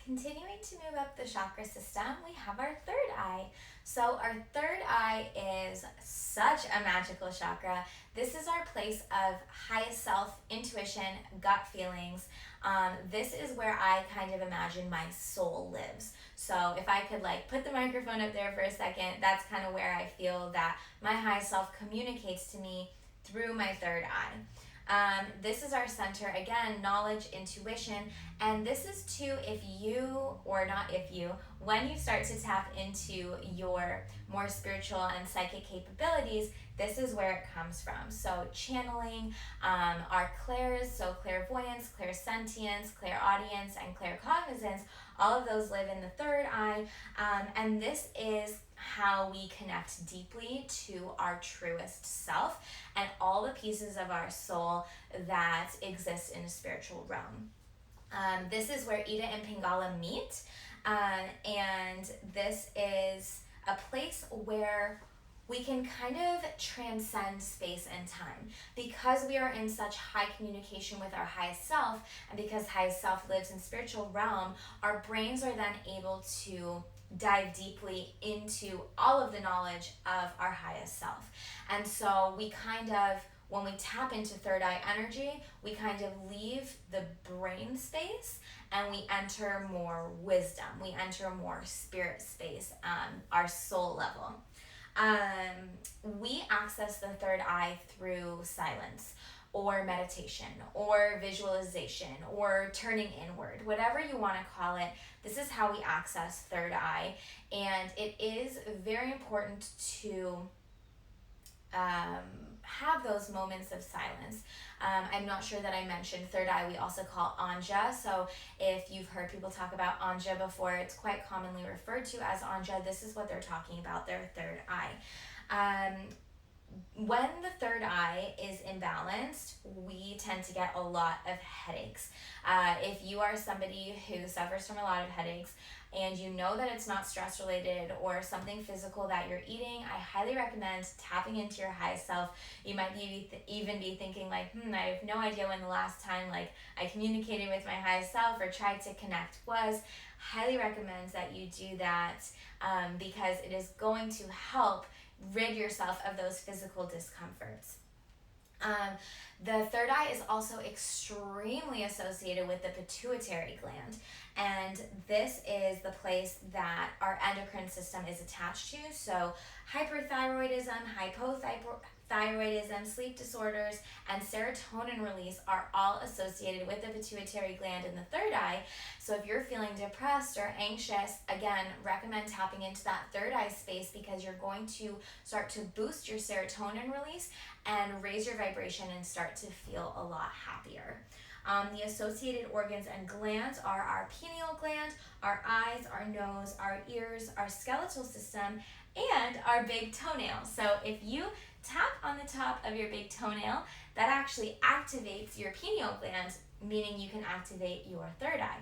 Continuing to move up the chakra system, we have our third eye. So our third eye is such a magical chakra. This is our place of highest self, intuition, gut feelings. This is where I kind of imagine my soul lives. So if I could put the microphone up there for a second, that's kind of where I feel that my highest self communicates to me through my third eye. This is our center, again, knowledge, intuition, and this is too when you start to tap into your more spiritual and psychic capabilities, this is where it comes from. So channeling, our clairs, so clairvoyance, clairsentience, clairaudience, and claircognizance, all of those live in the third eye, and this is how we connect deeply to our truest self and all the pieces of our soul that exist in a spiritual realm. This is where Ida and Pingala meet, and this is a place where we can kind of transcend space and time. Because we are in such high communication with our highest self, and because highest self lives in spiritual realm, our brains are then able to dive deeply into all of the knowledge of our highest self. And so we kind of, when we tap into third eye energy, we kind of leave the brain space and we enter more wisdom. We enter more spirit space, our soul level. We access the third eye through silence or meditation or visualization or turning inward, whatever you want to call it. This is how we access third eye, and it is very important to have those moments of silence. I'm not sure that I mentioned third eye we also call anja. So if you've heard people talk about anja before, it's quite commonly referred to as anja. This is what they're talking about, their third eye. When the third eye is imbalanced, we tend to get a lot of headaches. If you are somebody who suffers from a lot of headaches and you know that it's not stress related or something physical that you're eating, I highly recommend tapping into your highest self. You might even be thinking I have no idea when the last time I communicated with my highest self or tried to connect was. Highly recommend that you do that because it is going to help rid yourself of those physical discomforts. The third eye is also extremely associated with the pituitary gland, and this is the place that our endocrine system is attached to. So hyperthyroidism, hypothyroidism, sleep disorders, and serotonin release are all associated with the pituitary gland in the third eye. So if you're feeling depressed or anxious, again, recommend tapping into that third eye space because you're going to start to boost your serotonin release and raise your vibration and start to feel a lot happier. The associated organs and glands are our pineal gland, our eyes, our nose, our ears, our skeletal system, and our big toenail. So if you tap on the top of your big toenail, that actually activates your pineal gland, meaning you can activate your third eye.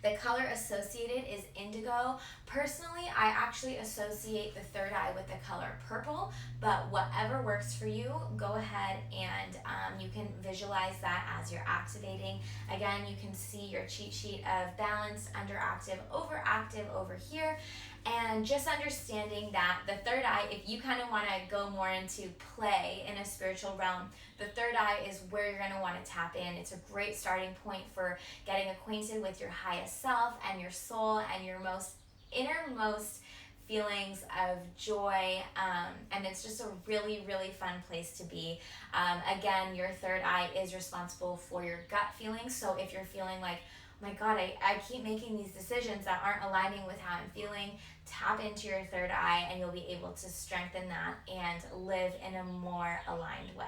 The color associated is indigo. Personally, I actually associate the third eye with the color purple, but whatever works for you, go ahead and you can visualize that as you're activating. Again, you can see your cheat sheet of balanced, underactive, overactive over here. And just understanding that the third eye, if you kind of want to go more into play in a spiritual realm, the third eye is where you're going to want to tap in. It's a great starting point for getting acquainted with your highest self and your soul and your most innermost feelings of joy, and it's just a really, really fun place to be. Again, your third eye is responsible for your gut feelings. So if you're feeling my God, I keep making these decisions that aren't aligning with how I'm feeling, tap into your third eye and you'll be able to strengthen that and live in a more aligned way.